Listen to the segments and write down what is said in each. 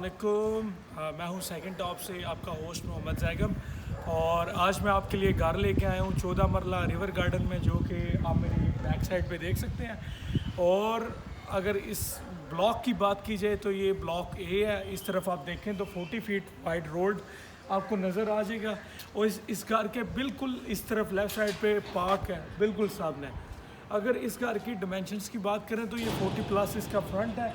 वालेकुम। मैं हूं सेकंड टॉप से आपका होस्ट मोहम्मद जैगम और आज मैं आपके लिए घर लेके आया हूं 14 मरला रिवर गार्डन में, जो कि आप मेरी बैक साइड पे देख सकते हैं। और अगर इस ब्लॉक की बात की जाए तो ये ब्लॉक ए है। इस तरफ आप देखें तो 40 फीट वाइड रोड आपको नज़र आ जाएगा और इस घर के बिल्कुल इस तरफ लेफ़्ट साइड पे पार्क है, बिल्कुल सामने। अगर इस घर की डिमेंशंस की बात करें तो ये 40 प्लस इसका फ्रंट है।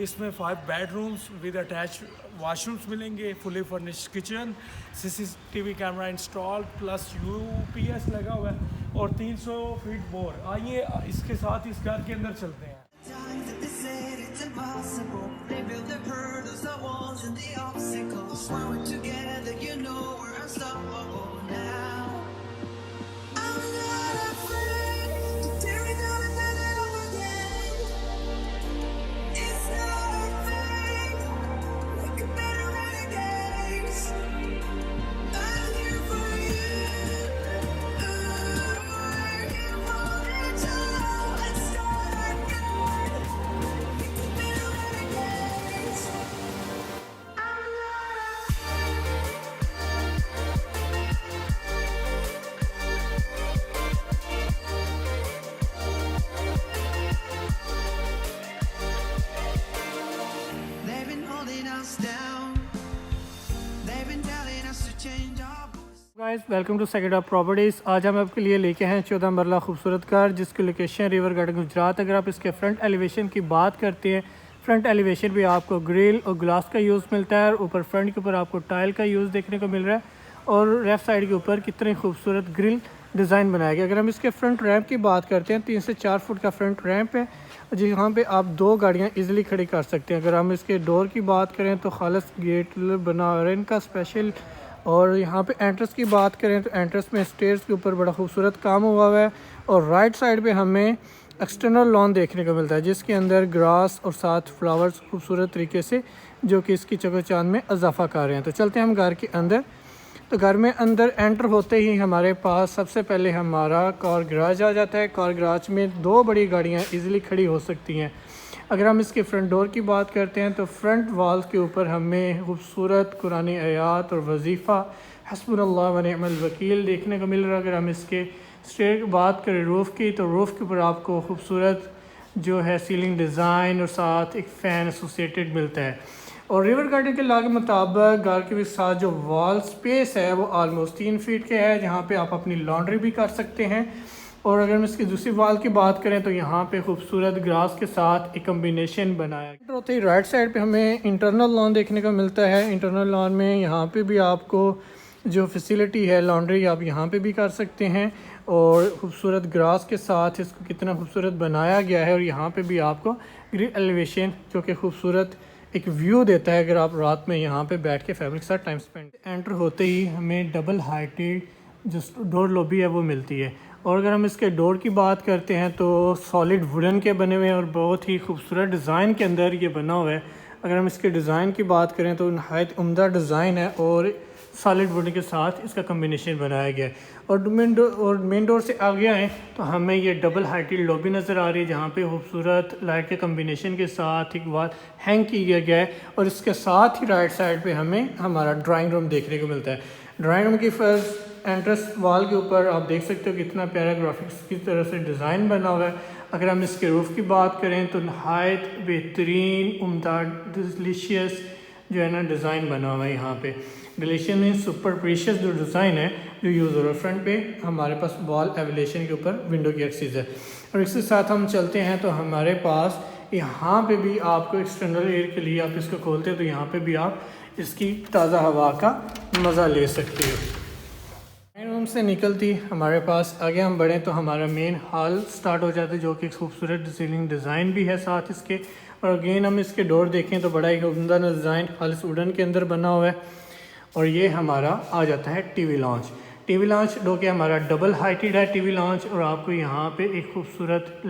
इसमें 5 बेडरूम्स विद अटैच वाशरूम्स मिलेंगे, fully furnished kitchen, CCTV camera install plus UPS लगा हुआ है और 300 फीट बोर। आइए इसके साथ इस घर के अंदर चलते हैं। Times that they said it's impossible. They built their hurdles, the walls and the obstacles. When we're together, you know we're unstoppable now. I'm not afraid to tear it down and then it up again. It's not a fate. We could better renegades. I'm here for you. We're here for each other. Let's start again. We could better renegades. I'm not They've been holding us down. They've been telling us to change our course. Guys welcome to second of properties. आज हम आपके लिए लेके हैं 14 मरला खूबसूरत घर, जिसकी लोकेशन रिवर गार्डन गुजरात। अगर आप इसके फ्रंट एलिवेशन की बात करते हैं, फ्रंट एलिवेशन भी आपको ग्रिल और ग्लास का यूज़ मिलता है और ऊपर फ्रंट के ऊपर आपको टाइल का यूज़ देखने को मिल रहा है और लेफ़्ट साइड के ऊपर कितनी खूबसूरत ग्रिल डिज़ाइन बनाया गया। अगर हम इसके फ्रंट रैंप की बात करते हैं, 3 से 4 फुट का फ्रंट रैंप है जहाँ पे आप 2 गाड़ियाँ इजीली खड़ी कर सकते हैं। अगर हम इसके डोर की बात करें तो खालस गेट बना हुआ है इनका स्पेशल। और यहाँ पे एंट्रेंस की बात करें तो एंट्रेंस में स्टेयर्स के ऊपर बड़ा खूबसूरत काम हुआ है और राइट साइड पे हमें एक्सटर्नल लॉन देखने को मिलता है, जिसके अंदर ग्रास और साथ फ्लावर्स खूबसूरत तरीके से जो कि इसकी चकाचौंध में इजाफा कर रहे हैं। तो चलते हैं हम घर के अंदर। तो घर में अंदर एंटर होते ही हमारे पास सबसे पहले हमारा कार गराज आ जाता है। कार गराज में 2 बड़ी गाड़ियाँ ईज़िली खड़ी हो सकती हैं। अगर हम इसके फ्रंट डोर की बात करते हैं तो फ्रंट वॉल के ऊपर हमें खूबसूरत कुरानी आयात और वजीफ़ा हस्बुनल्लाह व निअमल वकील देखने को मिल रहा है। अगर हम इसके स्टेयर की बात करें रूफ़ की, तो रूफ़ के ऊपर आपको खूबसूरत जो है सीलिंग डिज़ाइन और साथ एक फ़ैन एसोसिएटेड मिलता है। और रिवर गार्डन के लॉ के मुताबिक घर के साथ जो वॉल स्पेस है वो ऑलमोस्ट 3 फीट के है, जहाँ पे आप अपनी लॉन्ड्री भी कर सकते हैं। और अगर हम इसकी दूसरी वॉल की बात करें तो यहाँ पे खूबसूरत ग्रास के साथ एक कम्बिनेशन बनाया गया होता है। राइट साइड पे हमें इंटरनल लॉन देखने को मिलता है। इंटरनल लॉन में यहाँ पे भी आपको जो फैसिलिटी है लॉन्ड्री आप यहाँ पे भी कर सकते हैं और खूबसूरत ग्रास के साथ इसको कितना खूबसूरत बनाया गया है। और यहाँ पे भी आपको ग्रिल एलिवेशन जो कि खूबसूरत एक व्यू देता है अगर आप रात में यहाँ पे बैठ के फैमिली के साथ टाइम स्पेंड। एंटर होते ही हमें डबल हाइटेड जो डोर लॉबी है वो मिलती है। और अगर हम इसके डोर की बात करते हैं तो सॉलिड वुडन के बने हुए हैं और बहुत ही खूबसूरत डिज़ाइन के अंदर ये बना हुआ है। अगर हम इसके डिज़ाइन की बात करें तो नहायत उम्दा डिज़ाइन है और सॉलिड वुडन के साथ इसका कम्बिनेशन बनाया गया है। और मेन डोर से आगे आएँ तो हमें ये डबल हाइटेड लॉबी नज़र आ रही है, जहाँ पे खूबसूरत लाइट के कम्बिनेशन के साथ एक वाल हैंग किया गया है। और इसके साथ ही राइट साइड पे हमें हमारा ड्राइंग रूम देखने को मिलता है। ड्राइंग रूम की फर्स्ट एंट्रेंस वॉल के ऊपर आप देख सकते हो कितना प्यारा ग्राफिक्स की तरह से डिज़ाइन बना हुआ है। अगर हम इसके रूफ़ की बात करें तो नहायत बेहतरीन उम्दा डिलीशियस जो है ना डिज़ाइन बना हुआ है। यहाँ पे डिलीशियस में सुपर प्रीशियस जो डिज़ाइन है जो यूज़ हो रहा है। फ्रंट पे हमारे पास वॉल एलिवेशन के ऊपर विंडो की एक्सिस है। और इसके साथ हम चलते हैं तो हमारे पास यहाँ पे भी आपको एक्सटर्नल एयर के लिए आप इसको खोलते हैं तो यहाँ पे भी आप इसकी ताज़ा हवा का मज़ा ले सकते हो। मेन रूम से निकलती हमारे पास आगे हम बढ़ें तो हमारा मेन हॉल स्टार्ट हो जाता है, जो कि खूबसूरत सीलिंग डिज़ाइन भी है साथ इसके। और अगेन हम इसके डोर देखें तो बड़ा ही उम्दा डिज़ाइन खालिस वुडन के अंदर बना हुआ है। और ये हमारा आ जाता है टीवी लॉन्च। टीवी लॉन्च जो कि हमारा डबल हाइटेड है टीवी लॉन्च। और आपको यहाँ पे एक खूबसूरत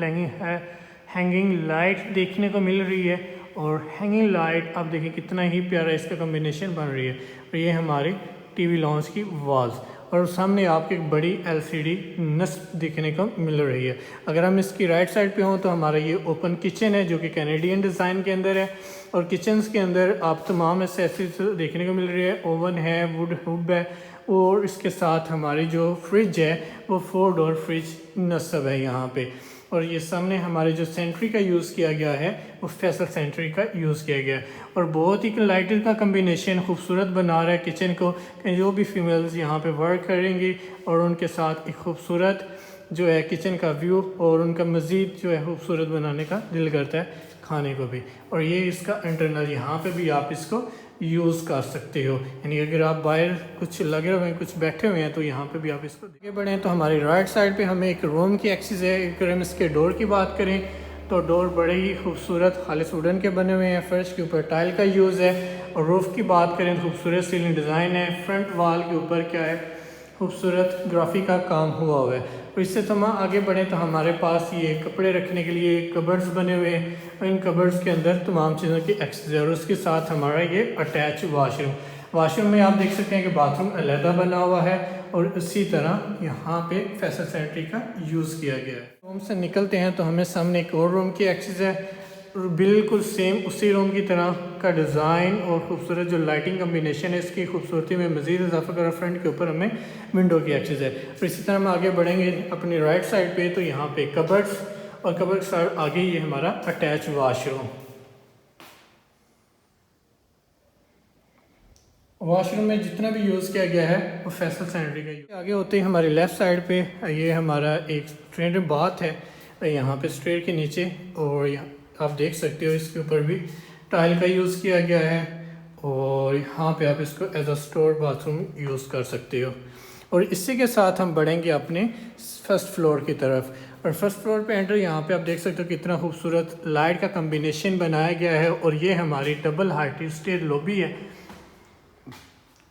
हैंगिंग लाइट देखने को मिल रही है। और हैंगिंग लाइट आप देखें कितना ही प्यारा इसका कम्बिनेशन बन रही है। और ये हमारी टीवी लॉन्च की वॉल्स। और सामने आपको एक बड़ी LCD नस्ब देखने को मिल रही है। अगर हम इसकी राइट साइड पे हों तो हमारा ये ओपन किचन है जो कि कैनेडियन डिज़ाइन के अंदर है, और किचन्स के अंदर आप तमाम एसेसरीज देखने को मिल रही है। ओवन है, वुड हुब है, और इसके साथ हमारी जो फ्रिज है वो 4 डोर फ्रिज नस्ब है यहाँ पे। और ये सामने हमारे जो सेंट्री का यूज़ किया गया है वो फैसल सेंट्री का यूज़ किया गया है, और बहुत ही लाइटर का कम्बिनेशन खूबसूरत बना रहा है किचन को कि जो भी फीमेल्स यहाँ पे वर्क करेंगी और उनके साथ एक खूबसूरत जो है किचन का व्यू और उनका मज़ीद जो है खूबसूरत बनाने का दिल करता है खाने को भी। और ये इसका इंटरनल यहाँ पे भी आप इसको यूज़ कर सकते हो, यानी अगर आप बाहर कुछ लगे हुए हैं, कुछ बैठे हुए हैं, तो यहाँ पे भी आप इसको देखे बढ़े हैं। तो हमारी राइट साइड पे हमें एक रूम की एक्सेस है। अगर हम इसके डोर की बात करें तो डोर बड़े ही खूबसूरत खालिस वुडन के बने हुए हैं, फर्श के ऊपर टाइल का यूज़ है। और रूफ़ की बात करें तो खूबसूरत सीलिंग डिज़ाइन है। फ्रंट वाल के ऊपर क्या है, खूबसूरत ग्राफी का काम हुआ हुआ है। और इससे तो हम आगे बढ़ें तो हमारे पास ये कपड़े रखने के लिए कबर्ड्स बने हुए हैं, और इन कबर्ड्स के अंदर तमाम चीज़ों की एक्सेस है। और उसके साथ हमारा ये अटैच वाशरूम में आप देख सकते हैं कि बाथरूम अलहदा बना हुआ है, और इसी तरह यहाँ पे फैसल सेंट्री का यूज़ किया गया है। रूम से निकलते हैं तो हमें सामने एक और रूम की एक्सेस है, बिल्कुल सेम उसी रूम की तरह का डिज़ाइन और खूबसूरत जो लाइटिंग कम्बिनेशन है इसकी खूबसूरती में मज़ीद इजाफा कर। फ्रंट के ऊपर हमें विंडो की एक्सेस है। और इसी तरह हम आगे बढ़ेंगे अपनी राइट साइड पे तो यहाँ पे कबर्ड्स, और कबर्ड साइड आगे ये हमारा अटैच वॉशरूम में जितना भी यूज़ किया गया है वो फैसल सेंट्री का। आगे होते ही हमारी लेफ़्ट साइड पे ये हमारा एक स्ट्रेट बाथ है यहाँ पे स्ट्रेट के नीचे, और यहाँ आप देख सकते हो इसके ऊपर भी टाइल का यूज़ किया गया है, और यहाँ पे आप इसको as a store bathroom use कर सकते हो। और इसी के साथ हम बढ़ेंगे अपने फर्स्ट फ्लोर की तरफ। और फर्स्ट फ्लोर पे एंटर यहाँ पे आप देख सकते हो कितना खूबसूरत लाइट का कम्बिनेशन बनाया गया है। और ये हमारी डबल हाइटेड स्टेयर लॉबी है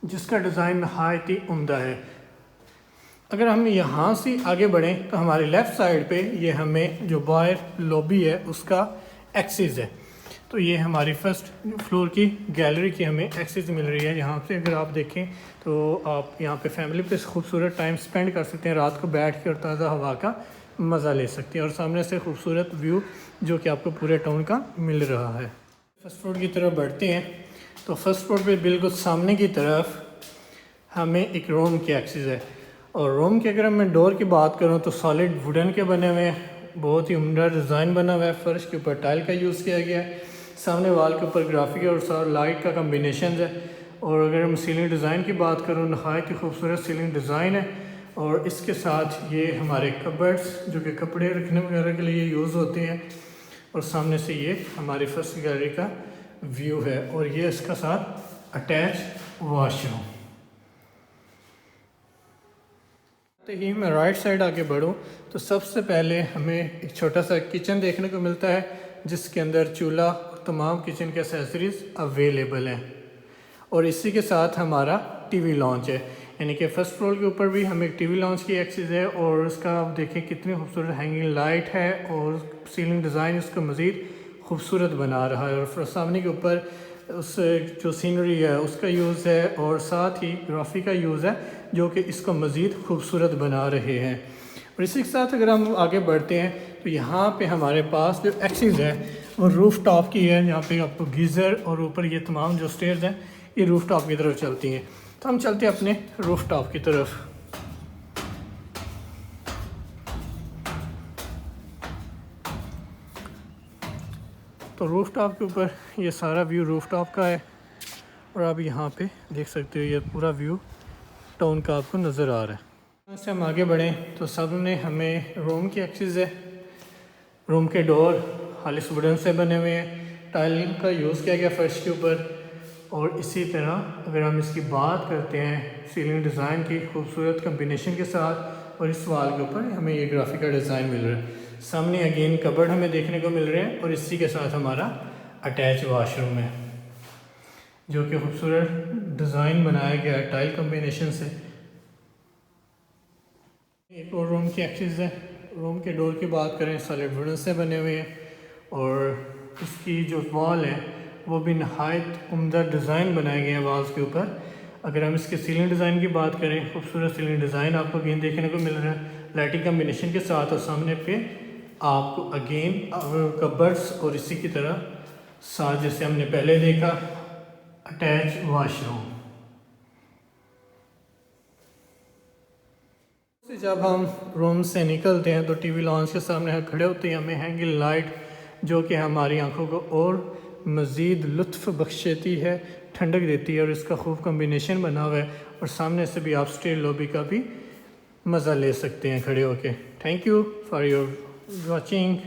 जिसका डिज़ाइन नहायत ही उम्दा है। अगर हम यहाँ से आगे बढ़ें तो हमारी लेफ़्ट साइड पे ये हमें जो बाहर लॉबी है उसका एक्सेस है। तो ये हमारी फर्स्ट फ्लोर की गैलरी की हमें एक्सेस मिल रही है। यहाँ से अगर आप देखें तो आप यहाँ पे फैमिली पे खूबसूरत टाइम स्पेंड कर सकते हैं, रात को बैठ के और ताज़ा हवा का मज़ा ले सकते हैं। और सामने से खूबसूरत व्यू जो कि आपको पूरे टाउन का मिल रहा है। फर्स्ट फ्लोर की तरफ बढ़ते हैं तो फर्स्ट फ्लोर पे बिल्कुल सामने की तरफ हमें एक रूम की एक्सेस है। और रूम के अगर मैं डोर की बात करूं तो सॉलिड वुडन के बने हुए हैं, बहुत ही उम्दा डिज़ाइन बना हुआ है। फर्श के ऊपर टाइल का यूज़ किया गया है, सामने वाल के ऊपर ग्राफिक और लाइट का कम्बिनेशन है। और अगर हम सीलिंग डिज़ाइन की बात करूँ नहायत ही खूबसूरत सीलिंग डिज़ाइन है। और इसके साथ ये हमारे कबर्ड्स जो कि कपड़े रखने वगैरह के लिए यूज़ होते हैं। और सामने से ये हमारी फर्स्ट गैलरी का व्यू है, और ये इसका साथ अटैच वॉशरूम। तो ही मैं राइट साइड आगे बढ़ूँ तो सबसे पहले हमें एक छोटा सा किचन देखने को मिलता है जिसके अंदर चूल्हा और तमाम किचन के एक्सेसरीज़ अवेलेबल हैं। और इसी के साथ हमारा टीवी लॉन्च है, यानी कि फर्स्ट फ्लोर के ऊपर भी हमें एक टीवी लॉन्च की एक्सेस है। और उसका आप देखें कितनी खूबसूरत हैंगिंग लाइट है, और सीलिंग डिज़ाइन इसको मज़ीद खूबसूरत बना रहा है। और सामने के ऊपर उस जो सीनरी है उसका यूज़ है, और साथ ही ग्राफिक का यूज़ है जो कि इसको मज़ीद खूबसूरत बना रहे हैं। और इसी के साथ अगर हम आगे बढ़ते हैं तो यहाँ पे हमारे पास जो एक्सेस है वो रूफ़ टॉप की है। यहाँ पे आपको गीज़र और ऊपर ये तमाम जो स्टेयर्स हैं ये रूफ़ टॉप की तरफ चलती हैं। तो हम चलते हैं अपने रूफ़ टॉप की तरफ। तो रूफ़ टॉप के ऊपर ये सारा व्यू रूफ़ टॉप का है, और आप यहाँ पे देख सकते हो ये पूरा व्यू टाउन का आपको नज़र आ रहा है। यहाँ से हम आगे बढ़ें तो सामने हमें रूम की एक्सेस है। रूम के डोर खालिस वुडन से बने हुए हैं, टाइल का यूज़ किया गया फर्श के ऊपर। और इसी तरह अगर हम इसकी बात करते हैं सीलिंग डिज़ाइन की खूबसूरत कम्बिनेशन के साथ, और इस वाल के ऊपर हमें ये ग्राफिक का डिज़ाइन मिल रहा है। सामने अगेन कबर्ड हमें देखने को मिल रहे हैं, और इसी के साथ हमारा अटैच वाशरूम है जो कि खूबसूरत डिज़ाइन बनाया गया है टाइल कम्बिनेशन से। एक और रूम की एक्सेस है। रूम के डोर की बात करें सॉलिड वुडन से बने हुए हैं, और इसकी जो वॉल है वो भी नहायत उम्दा डिज़ाइन बनाए गए हैं वाल्स के ऊपर। अगर हम इसके सीलिंग डिज़ाइन की बात करें, खूबसूरत सीलिंग डिज़ाइन आपको अगेन देखने को मिल रहा है लाइटिंग कम्बिनेशन के साथ, और सामने पे आपको अगेन कबर्ड्स और इसी की तरह साथ जैसे हमने पहले देखा अटैच वॉशरूम। जब हम रूम से निकलते हैं तो टीवी लॉन्च के सामने खड़े होते हैं, हमें हैंगिंग लाइट जो कि हमारी आंखों को और मज़ीद लुत्फ़ बख्शती है, ठंडक देती है, और इसका खूब कम्बिनेशन बना हुआ है, और सामने से भी आप स्टेयर लॉबी का भी मज़ा ले सकते हैं खड़े होके। Thank you for your watching.